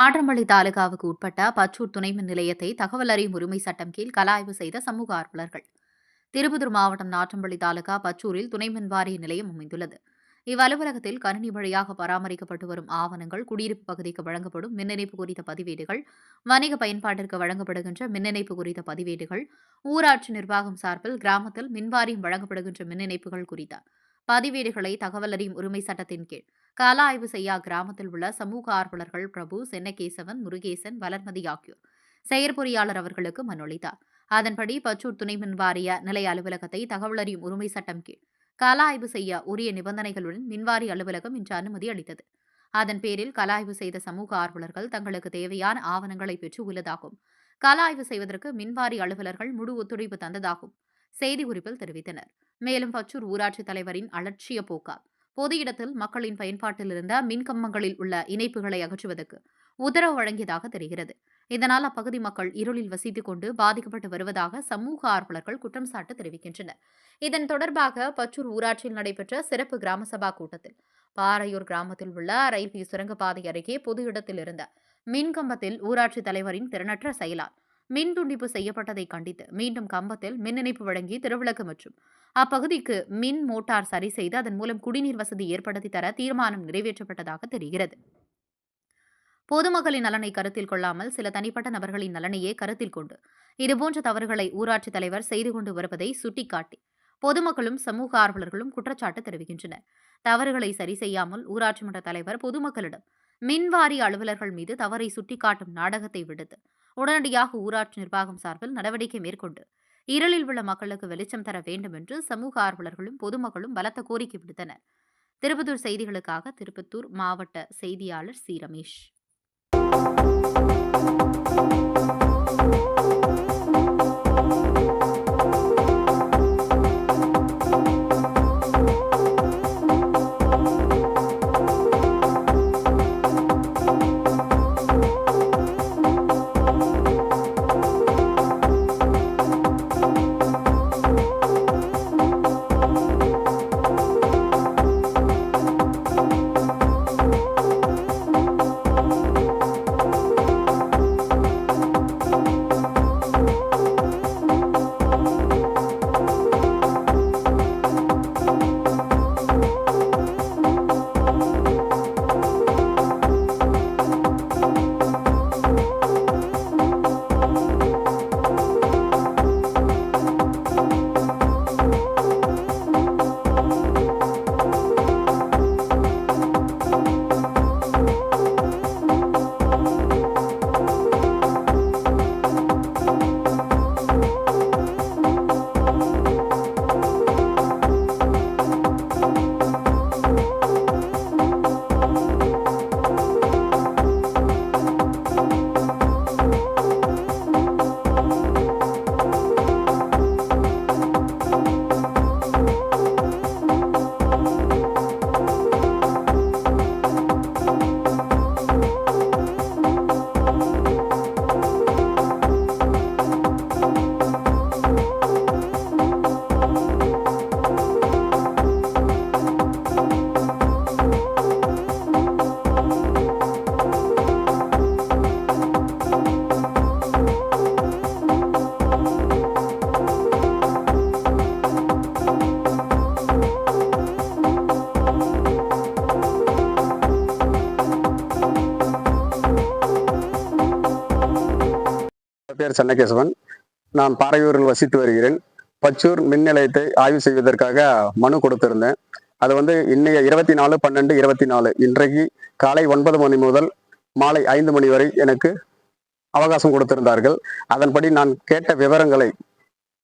ஆற்றம்பள்ளி தாலுகாவுக்கு உட்பட்ட பச்சூர் துணைமின் நிலையத்தை தகவல் அறியும் உரிமை சட்டம் கீழ் கலாய்வு செய்த சமூக ஆர்வலர்கள். திருப்பத்தூர் மாவட்டம் நாற்றம்பள்ளி தாலுகா பச்சூரில் துணைமின் வாரிய நிலையம் அமைந்துள்ளது. இவ்வலுவலகத்தில் கணினி வழியாக பராமரிக்கப்பட்டு வரும் ஆவணங்கள், குடியிருப்பு பகுதிக்கு வழங்கப்படும் மின் இணைப்பு குறித்த பதிவேடுகள், வணிக பயன்பாட்டிற்கு வழங்கப்படுகின்ற மின் இணைப்பு குறித்த பதிவேடுகள், ஊராட்சி நிர்வாகம் சார்பில் கிராமத்தில் மின்வாரியம் வழங்கப்படுகின்ற மின் இணைப்புகள் குறித்த பதிவேடுகளை தகவல் அறியும் உரிமை சட்டத்தின் கீழ் கள ஆய்வு செய்ய கிராமத்தில் உள்ள சமூக ஆர்வலர்கள் பிரபு, சென்னகேசவன், முருகேசன், வளர்மதி ஆகியோர் செயற்பொறியாளர் அவர்களுக்கு மனு அளித்தார். அதன்படி பச்சூர் துணை மின் வாரிய நிலைய அலுவலகத்தை தகவல் அறியும் உரிமை சட்டம் கீழ் கள ஆய்வு செய்ய உரிய நிபந்தனைகளுடன் மின்வாரி அலுவலகம் இன்று அனுமதி அளித்தது. அதன் பேரில் கள ஆய்வு செய்த சமூக ஆர்வலர்கள் தங்களுக்கு தேவையான ஆவணங்களை பெற்று உள்ளதாகவும், கள ஆய்வு செய்வதற்கு மின்வாரி அலுவலர்கள் முழு ஒத்துழைப்பு தந்ததாகவும் செய்திக்குறிப்பில் தெரிவித்தனர். மேலும் பச்சூர் ஊராட்சித் தலைவரின் அலட்சிய போக்கால் பொது இடத்தில் மக்களின் பயன்பாட்டில் இருந்த மின்கம்பங்களில் உள்ள இணைப்புகளை அகற்றுவதற்கு உத்தரவு வழங்கியதாக தெரிகிறது. இதனால் அப்பகுதி மக்கள் இருளில் வசித்துக் கொண்டு பாதிக்கப்பட்டு வருவதாக சமூக ஆர்வலர்கள் குற்றம் சாட்டு தெரிவிக்கின்றனர். இதன் தொடர்பாக பச்சூர் ஊராட்சியில் நடைபெற்ற சிறப்பு கிராம சபா கூட்டத்தில் பாறையூர் கிராமத்தில் உள்ள ரயில்வே சுரங்கப்பாதை அருகே பொது இடத்தில் இருந்த மின்கம்பத்தில் ஊராட்சித் தலைவரின் திறனற்ற செயலால் மின் துண்டிப்பு செய்யப்பட்டதை கண்டித்து மீண்டும் கம்பத்தில் மின் இணைப்பு வழங்கி திருவிளக்கு மற்றும் அப்பகுதிக்கு மின் மோட்டார் சரி செய்து அதன் மூலம் குடிநீர் வசதி ஏற்படுத்தி தர தீர்மானம் நிறைவேற்றப்பட்டதாக தெரிகிறது. பொதுமக்களின் நலனை கருத்தில் கொள்ளாமல் சில தனிப்பட்ட நபர்களின் நலனையே கருத்தில் கொண்டு இதுபோன்ற தவறுகளை ஊராட்சித் தலைவர் செய்து கொண்டு வருவதை சுட்டிக்காட்டி பொதுமக்களும் சமூக ஆர்வலர்களும் குற்றச்சாட்டு தெரிவிக்கின்றனர். தவறுகளை சரி செய்யாமல் ஊராட்சி மன்ற தலைவர் பொதுமக்களிடம் மின்வாரிய அலுவலர்கள் மீது தவறை சுட்டிக்காட்டும் நாடகத்தை விடுத்து உடனடியாக ஊராட்சி நிர்வாகம் சார்பில் நடவடிக்கை மேற்கொண்டு இருளில் உள்ள மக்களுக்கு வெளிச்சம் தர வேண்டும் என்று சமூக ஆர்வலர்களும் பொதுமக்களும் பலத்த கோரிக்கை விடுத்தனர். திருப்பத்தூர் செய்திகளுக்காக திருப்பத்தூர் மாவட்ட செய்தியாளர் சி. ரமேஷ். பேர் சென்னகேசவன். நான் பாறையூரில் வசித்து வருகிறேன். பச்சூர் மின் நிலையத்தை ஆய்வு செய்வதற்காக மனு கொடுத்திருந்தேன். அது இன்னைய 24/12/24 இன்றைக்கு காலை 9 மணி முதல் மாலை 5 மணி வரை எனக்கு அவகாசம் கொடுத்திருந்தார்கள். அதன்படி நான் கேட்ட விவரங்களை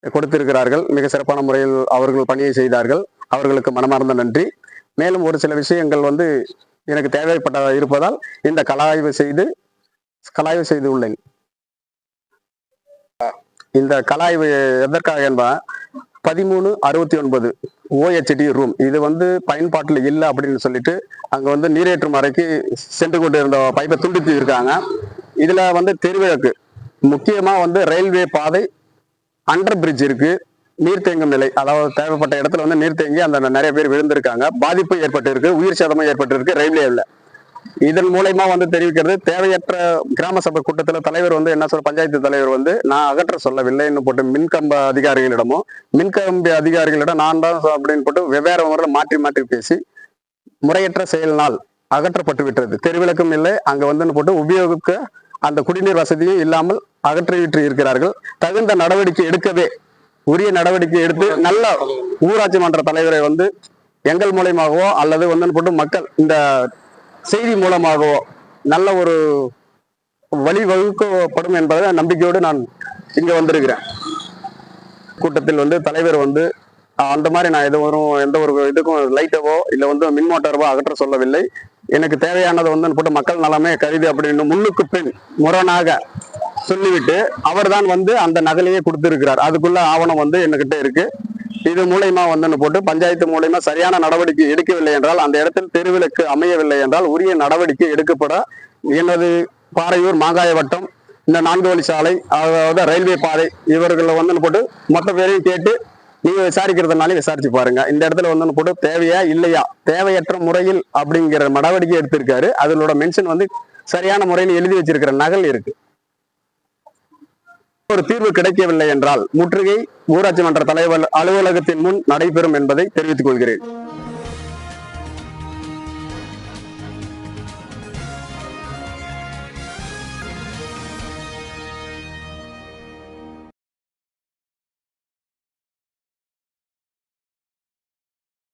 கொடுத்திருக்கிறார்கள். மிக சிறப்பான முறையில் அவர்கள் பணியை செய்தார்கள். அவர்களுக்கு மனமார்ந்த நன்றி. மேலும் ஒரு சில விஷயங்கள் எனக்கு தேவைப்பட்ட இருப்பதால் இந்த கலாய்வு செய்து உள்ளேன். இந்த கலாய்வு எதற்காக என்பா 1369 OHD ரூம் இது பயன்பாட்டில் இல்லை அப்படின்னு சொல்லிட்டு அங்க நீரேற்றும் அறைக்கு சென்று கொண்டு இருந்த பைப்பை துண்டித்து இருக்காங்க. இதுல தெருவிளக்கு முக்கியமா ரயில்வே பாதை அண்டர் பிரிட்ஜ் இருக்கு. நீர் தேங்கும் நிலை, அதாவது தேவைப்பட்ட இடத்துல நீர் தேங்கி அந்த நிறைய பேர் விழுந்திருக்காங்க. பாதிப்பு ஏற்பட்டு இருக்கு, உயிர் சேதமும் ஏற்பட்டு இருக்கு ரயில்வேல. இதன் மூலயமா வந்து தெரிவிக்கிறது, தேவையற்ற கிராம சபை கூட்டத்தில் தலைவர் வந்து என்ன சொல்ற, பஞ்சாயத்து தலைவர் வந்து நான் அகற்ற சொல்லவில்லைன்னு போட்டு மின்கம்ப அதிகாரிகளிடமும் மின்கம்பி அதிகாரிகளிடம் நான் தான் அப்படின்னு போட்டு வெவ்வேறு முறையில் மாற்றி மாற்றி பேசி முறையற்ற செயலினால் அகற்றப்பட்டு விட்டது. தெருவிளக்கும் இல்லை, அங்க வந்து போட்டு உபயோகிக்க அந்த குடிநீர் வசதியும் இல்லாமல் அகற்றிவிட்டு இருக்கிறார்கள். தகுந்த நடவடிக்கை எடுக்கவே உரிய நடவடிக்கை எடுத்து நல்ல ஊராட்சி மன்ற தலைவரை வந்து எங்கள் மூலயமாகவோ அல்லது வந்து போட்டு மக்கள் இந்த செய்தி மூலமாகவோ நல்ல ஒரு வழிவகுக்கப்படும் என்பதை நம்பிக்கையோடு நான் இங்க வந்திருக்கிறேன். கூட்டத்தில் வந்து தலைவர் வந்து அந்த மாதிரி நான் எந்த ஒரு இதுக்கும் லைட்டவோ இல்லை வந்து மின் மோட்டாரவோ அகற்ற சொல்லவில்லை. எனக்கு தேவையானதை வந்து போட்டு மக்கள் நலமே கருதி அப்படின்னு முன்னுக்கு பின் முரணாக சொல்லிவிட்டு அவர் தான் வந்து அந்த நகலையே கொடுத்திருக்கிறார். அதுக்குள்ள ஆவணம் வந்து என்கிட்ட இருக்கு. இது மூலயமா வந்து போட்டு பஞ்சாயத்து மூலயமா சரியான நடவடிக்கை எடுக்கவில்லை என்றால், அந்த இடத்தில் தெருவிளக்கு அமையவில்லை என்றால் உரிய நடவடிக்கை எடுக்கப்பட எனது பாறையூர் மாங்காய வட்டம் இந்த 4 வழி சாலை, அதாவது ரயில்வே பாதை, இவர்களை வந்து போட்டு மொத்த பேரையும் கேட்டு நீங்க விசாரிக்கிறதுனால விசாரிச்சு பாருங்க. இந்த இடத்துல வந்து போட்டு தேவையா இல்லையா, தேவையற்ற முறையில் அப்படிங்கிற நடவடிக்கை எடுத்திருக்காரு. அதனோட மென்ஷன் வந்து சரியான முறையில் எழுதி வச்சிருக்கிற நகல் இருக்கு. ஒரு தீர்வு கிடைக்கவில்லை என்றால் முற்றுகை ஊராட்சி மன்ற தலைவர் அலுவலகத்தின் முன் நடைபெறும் என்பதை தெரிவித்துக் கொள்கிறேன்.